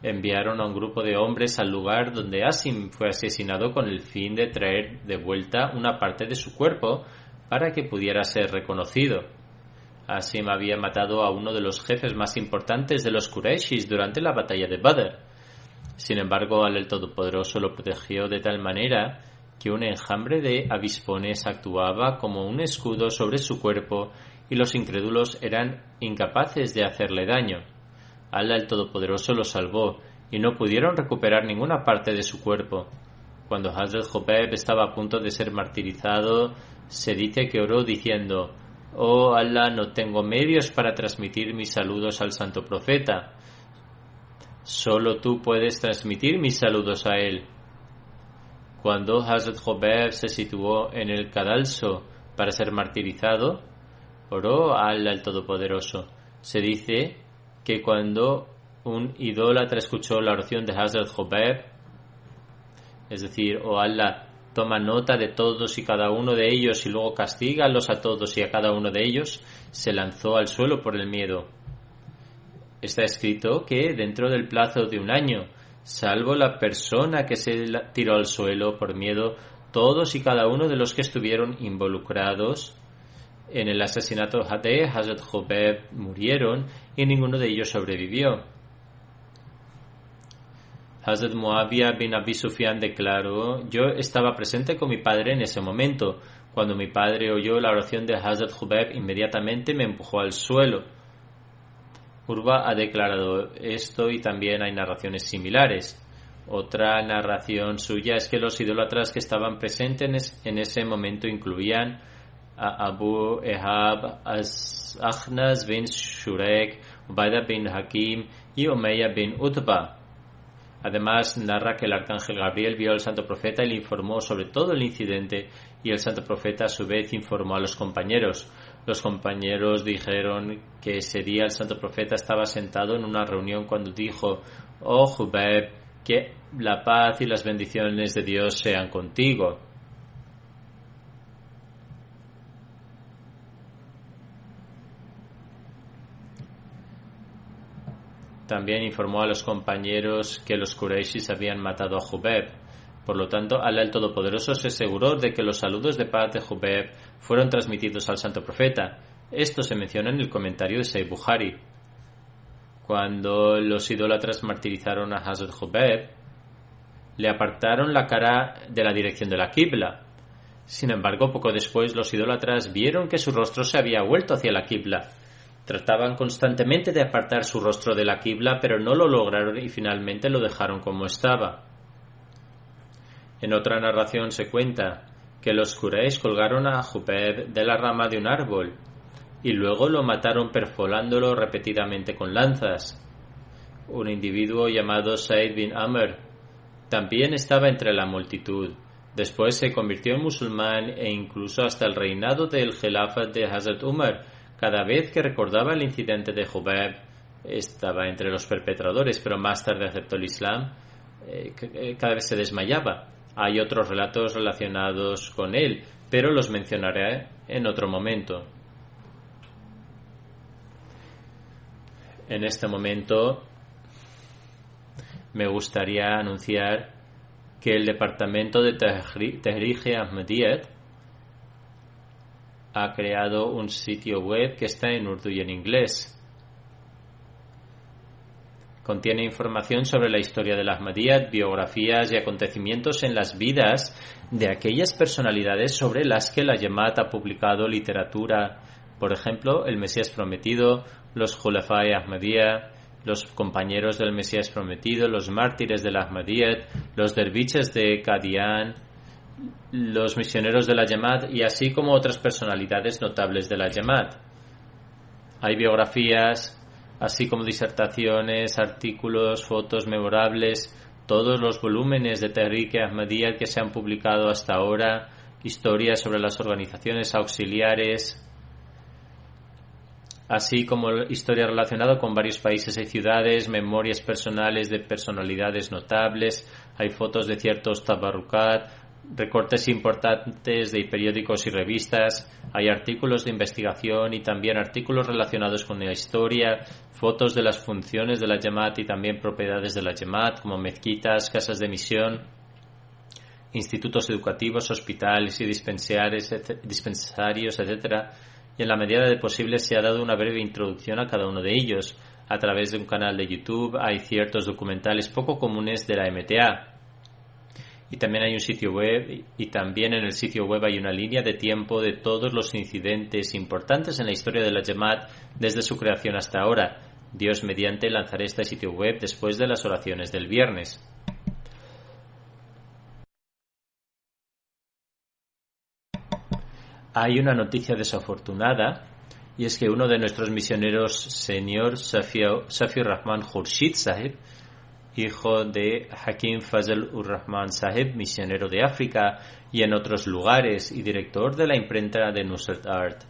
enviaron a un grupo de hombres al lugar donde Asim fue asesinado con el fin de traer de vuelta una parte de su cuerpo para que pudiera ser reconocido. Asim había matado a uno de los jefes más importantes de los Qurayshis durante la batalla de Badr. Sin embargo, Allah el Todopoderoso lo protegió de tal manera que un enjambre de avispones actuaba como un escudo sobre su cuerpo y los incrédulos eran incapaces de hacerle daño. Allah el Todopoderoso lo salvó y no pudieron recuperar ninguna parte de su cuerpo. Cuando Hazrat Jubeb estaba a punto de ser martirizado, se dice que oró diciendo: «Oh Allah, no tengo medios para transmitir mis saludos al santo profeta. Solo tú puedes transmitir mis saludos a él». Cuando Hazrat Jubeb se situó en el cadalso para ser martirizado, oró a Allah el Todopoderoso. Se dice que cuando un idólatra escuchó la oración de Hazrat Jubair, es decir, oh Allah, toma nota de todos y cada uno de ellos y luego castígalos a todos y a cada uno de ellos, se lanzó al suelo por el miedo. Está escrito que dentro del plazo de 1 año, salvo la persona que se tiró al suelo por miedo, todos y cada uno de los que estuvieron involucrados en el asesinato de Hazrat Jubair murieron y ninguno de ellos sobrevivió. Hazrat Muawiyah bin Abi Sufyan declaró: yo estaba presente con mi padre en ese momento. Cuando mi padre oyó la oración de Hazrat Jubair, inmediatamente me empujó al suelo. Urwa ha declarado esto y también hay narraciones similares. Otra narración suya es que los idólatras que estaban presentes en ese momento incluían a Abu Ehab, Akhnas bin Shurek, Ubaidah bin Hakim y Umayya bin Utba. Además, narra que el arcángel Gabriel vio al santo profeta y le informó sobre todo el incidente, y el santo profeta a su vez informó a los compañeros. Los compañeros dijeron que ese día el santo profeta estaba sentado en una reunión cuando dijo: oh Jubair, que la paz y las bendiciones de Dios sean contigo. También informó a los compañeros que los Qurayshis habían matado a Jubair. Por lo tanto, Allah el Todopoderoso se aseguró de que los saludos de paz de Jubair fueron transmitidos al santo profeta. Esto se menciona en el comentario de Sahih Bukhari. Cuando los idólatras martirizaron a Hazrat Jubair, le apartaron la cara de la dirección de la Qibla. Sin embargo, poco después los idólatras vieron que su rostro se había vuelto hacia la Qibla. Trataban constantemente de apartar su rostro de la Qibla, pero no lo lograron y finalmente lo dejaron como estaba. En otra narración se cuenta que los Quraysh colgaron a Jubair de la rama de un árbol y luego lo mataron perforándolo repetidamente con lanzas. Un individuo llamado Said bin Amr también estaba entre la multitud. Después se convirtió en musulmán e incluso hasta el reinado del Khilafat de Hazrat Umar. Cada vez que recordaba el incidente de Jubair, estaba entre los perpetradores, pero más tarde aceptó el Islam, cada vez se desmayaba. Hay otros relatos relacionados con él, pero los mencionaré en otro momento. En este momento me gustaría anunciar que el departamento de Tehrik-e Ahmadiyyat ha creado un sitio web que está en urdu y en inglés. Contiene información sobre la historia del Ahmadiyyat, biografías y acontecimientos en las vidas de aquellas personalidades sobre las que la Jamaat ha publicado literatura. Por ejemplo, el Mesías Prometido, los Khulafai Ahmadiyya, los compañeros del Mesías Prometido, los mártires del Ahmadiyyat, los derviches de Qadian, los misioneros de la Jamaat y así como otras personalidades notables de la Jamaat. Hay biografías, así como disertaciones, artículos, fotos memorables, todos los volúmenes de Tehrik-e Ahmadiyyat que se han publicado hasta ahora, historias sobre las organizaciones auxiliares, así como historia relacionada con varios países y ciudades, memorias personales de personalidades notables, hay fotos de ciertos tabarrukat, recortes importantes de periódicos y revistas, hay artículos de investigación y también artículos relacionados con la historia, fotos de las funciones de la Jamaat y también propiedades de la Jamaat como mezquitas, casas de misión, institutos educativos, hospitales y dispensarios, etc. Y en la medida de posible se ha dado una breve introducción a cada uno de ellos. A través de un canal de YouTube hay ciertos documentales poco comunes de la MTA. Y también hay un sitio web, y también en el sitio web hay una línea de tiempo de todos los incidentes importantes en la historia de la Jamaat desde su creación hasta ahora. Dios mediante lanzaré este sitio web después de las oraciones del viernes. Hay una noticia desafortunada, y es que uno de nuestros misioneros senior, Safi Rahman Khurshid Sahib, hijo de Hakim Fazl ur Rahman Saheb, misionero de África y en otros lugares y director de la imprenta de Nusrat Art.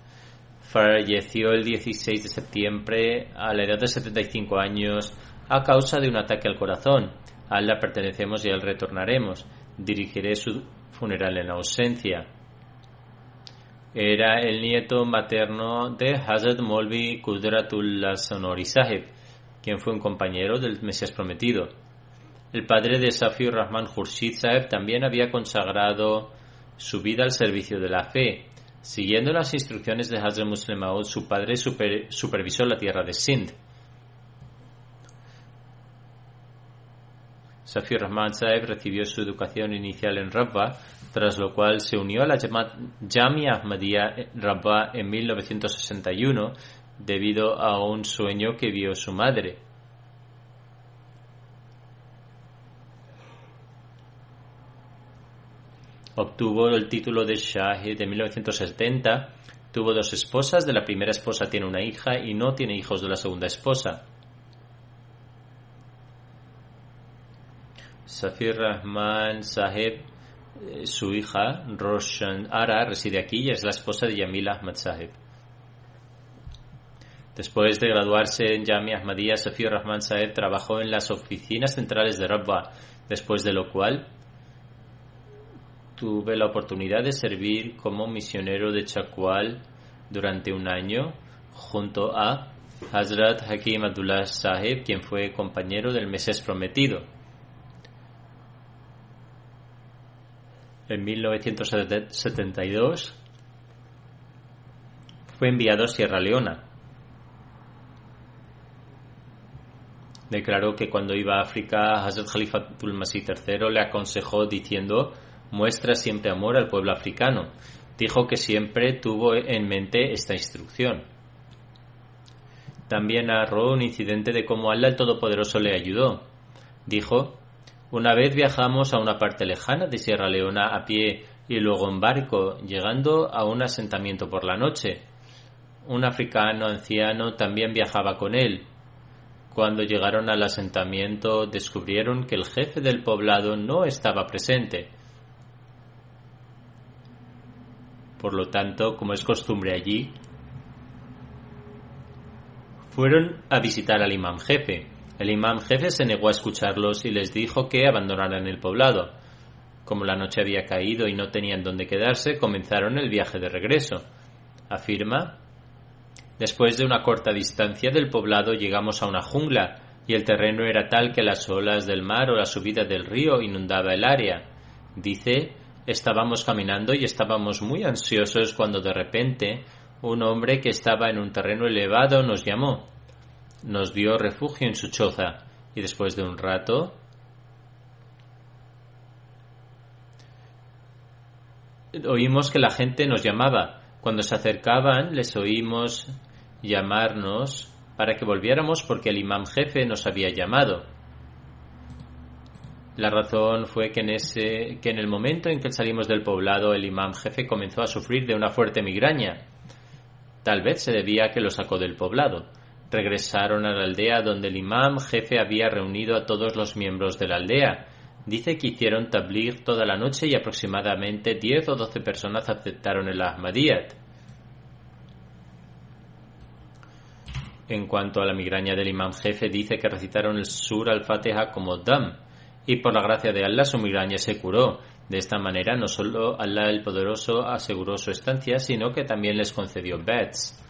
Falleció el 16 de septiembre a la edad de 75 años a causa de un ataque al corazón. A él le pertenecemos y a él retornaremos. Dirigiré su funeral en ausencia. Era el nieto materno de Hazrat Maulvi Qudratullah Sonori Saheb, quien fue un compañero del Mesías Prometido. El padre de Safiur Rahman Khurshid Saheb también había consagrado su vida al servicio de la fe. Siguiendo las instrucciones de Hazrat Muslim Maud, su padre supervisó la tierra de Sindh. Safiur Rahman Saheb recibió su educación inicial en Rabwa, tras lo cual se unió a la Jamia Ahmadiyya Rabwa en 1961 debido a un sueño que vio su madre. Obtuvo el título de Shahid en 1970. Tuvo 2 esposas. De la primera esposa tiene una hija y no tiene hijos de la segunda esposa. Safiur Rahman Saheb, su hija Roshan Ara, reside aquí y es la esposa de Jamil Ahmad Saheb. Después de graduarse en Jamia Ahmadiyya, Safiur Rahman Saheb trabajó en las oficinas centrales de Rabwa, después de lo cual tuve la oportunidad de servir como misionero de Chakwal durante un año junto a Hazrat Hakim Abdullah Saheb, quien fue compañero del Mesías Prometido. En 1972 fue enviado a Sierra Leona. Declaró que cuando iba a África, Hazrat Khalifatul Masih III le aconsejó diciendo: muestra siempre amor al pueblo africano. Dijo que siempre tuvo en mente esta instrucción. También narró un incidente de cómo Allah el Todopoderoso le ayudó. Dijo: una vez viajamos a una parte lejana de Sierra Leona a pie y luego en barco, llegando a un asentamiento por la noche. Un africano anciano también viajaba con él. Cuando llegaron al asentamiento, descubrieron que el jefe del poblado no estaba presente. Por lo tanto, como es costumbre allí, fueron a visitar al imam jefe. El imam jefe se negó a escucharlos y les dijo que abandonaran el poblado. Como la noche había caído y no tenían dónde quedarse, comenzaron el viaje de regreso. Afirma: después de una corta distancia del poblado llegamos a una jungla y el terreno era tal que las olas del mar o la subida del río inundaba el área. Dice: estábamos caminando y estábamos muy ansiosos cuando de repente un hombre que estaba en un terreno elevado nos llamó. Nos dio refugio en su choza y después de un rato oímos que la gente nos llamaba. Cuando se acercaban les oímos llamarnos para que volviéramos porque el imam jefe nos había llamado. La razón fue que en el momento en que salimos del poblado el imam jefe comenzó a sufrir de una fuerte migraña. Tal vez se debía a que lo sacó del poblado. Regresaron a la aldea donde el imam jefe había reunido a todos los miembros de la aldea. Dice que hicieron tabligh toda la noche y aproximadamente 10 o 12 personas aceptaron el Ahmadiyyat. En cuanto a la migraña del imam jefe, dice que recitaron el Sur al-Fatiha como Dam y por la gracia de Allah su migraña se curó. De esta manera no solo Allah el Poderoso aseguró su estancia, sino que también les concedió beds.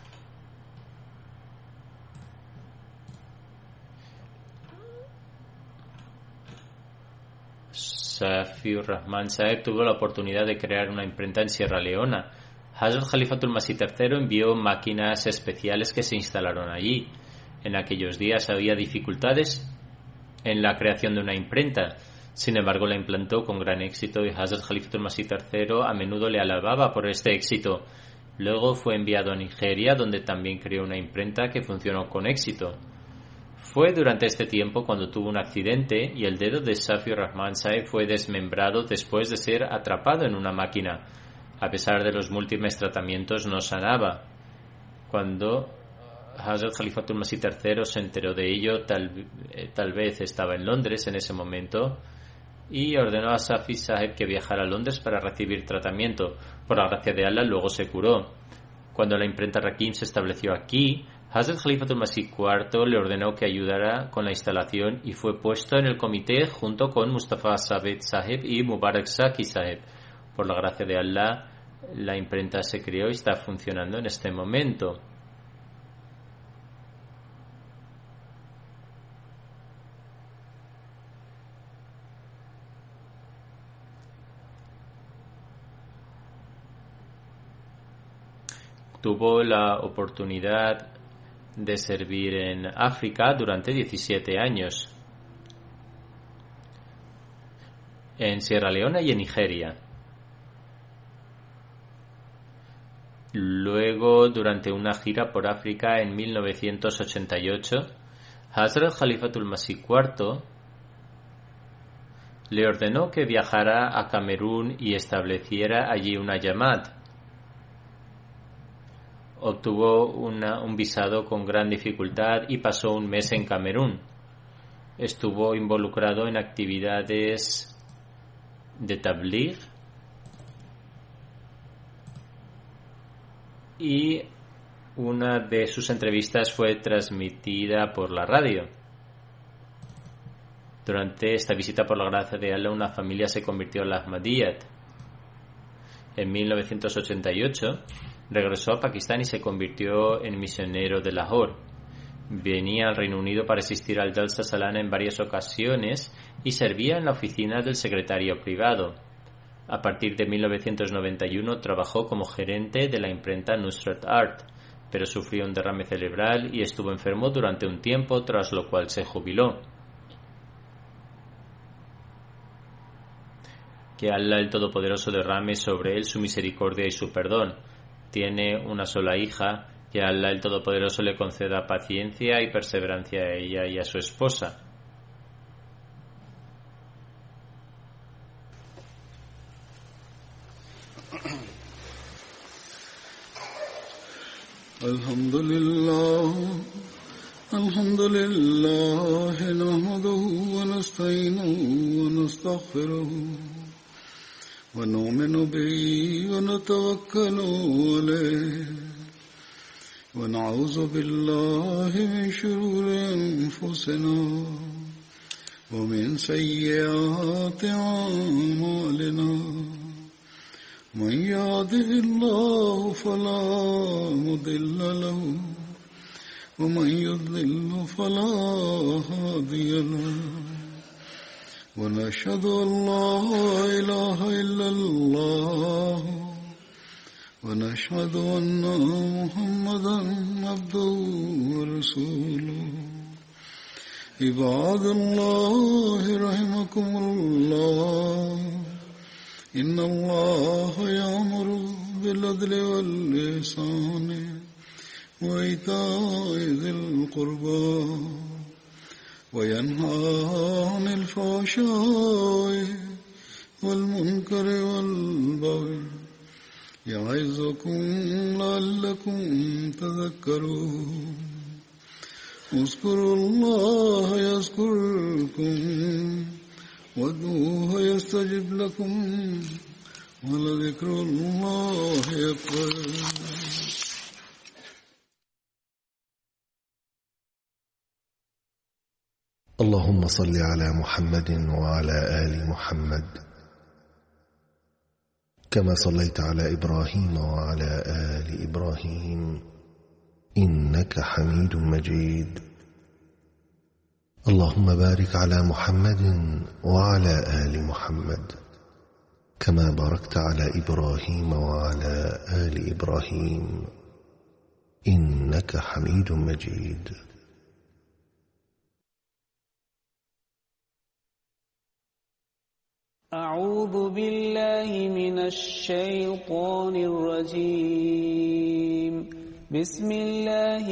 Safiur Rahman Saheb tuvo la oportunidad de crear una imprenta en Sierra Leona. Hazrat Khalifatul Masih III envió máquinas especiales que se instalaron allí. En aquellos días había dificultades en la creación de una imprenta. Sin embargo, la implantó con gran éxito y Hazrat Khalifatul Masih III a menudo le alababa por este éxito. Luego fue enviado a Nigeria, donde también creó una imprenta que funcionó con éxito. Fue durante este tiempo cuando tuvo un accidente y el dedo de Safiur Rahman Saheb fue desmembrado después de ser atrapado en una máquina. A pesar de los múltiples tratamientos no sanaba. Cuando Hazrat Khalifatul Masih III se enteró de ello, tal vez estaba en Londres en ese momento, y ordenó a Safi Saheb que viajara a Londres para recibir tratamiento. Por la gracia de Allah luego se curó. Cuando la imprenta Rakim se estableció aquí, Hazrat Khalifatul Masih IV le ordenó que ayudara con la instalación y fue puesto en el comité junto con Mustafa Sabit Saheb y Mubarak Saki Saheb. Por la gracia de Allah, la imprenta se creó y está funcionando en este momento. Tuvo la oportunidad de servir en África durante 17 años, en Sierra Leona y en Nigeria. Luego, durante una gira por África en 1988, Hazrat Khalifatul Masih IV le ordenó que viajara a Camerún y estableciera allí una Jamaat. Obtuvo un visado con gran dificultad y pasó un mes en Camerún. Estuvo involucrado en actividades de tabligh y una de sus entrevistas fue transmitida por la radio. Durante esta visita, por la gracia de Allah, una familia se convirtió en la Ahmadiyyat. En 1988 regresó a Pakistán y se convirtió en misionero de Lahore. Venía al Reino Unido para asistir al Jalsa Salana en varias ocasiones y servía en la oficina del secretario privado. A partir de 1991 trabajó como gerente de la imprenta Nusrat Art, pero sufrió un derrame cerebral y estuvo enfermo durante un tiempo, tras lo cual se jubiló. Que Allah el Todopoderoso derrame sobre él su misericordia y su perdón. Tiene una sola hija, que Allah el Todopoderoso le conceda paciencia y perseverancia a ella y a su esposa. Alhamdulillah, nahmaduhu wa nasta'inuhu wa nastaghfiruhu. ونؤمن به ونتوكل عليه ونعوذ بالله من شرور أنفسنا ومن سيئات أعمالنا من يهده الله فلا مضل له ومن يضلل فلا هادي له ونشهد أن لا إله إلا الله ونشهد أن محمدا عبده ورسوله عباد الله رحمكم الله إن الله يأمر بالعدل والإحسان وإيتاء ذي القربى وينهى عن الفحشاء والمنكر والبغي يعظكم لعلكم تذكرون اذكروا الله يذكركم وادعوه يستجب لكم ولذكر الله أكبر. اللهم صل على محمد وعلى آل محمد كما صليت على إبراهيم وعلى آل إبراهيم إنك حميد مجيد. اللهم بارك على محمد وعلى آل محمد كما باركت على إبراهيم وعلى آل إبراهيم إنك حميد مجيد. أعوذ بالله من الشيطان الرجيم. بسم الله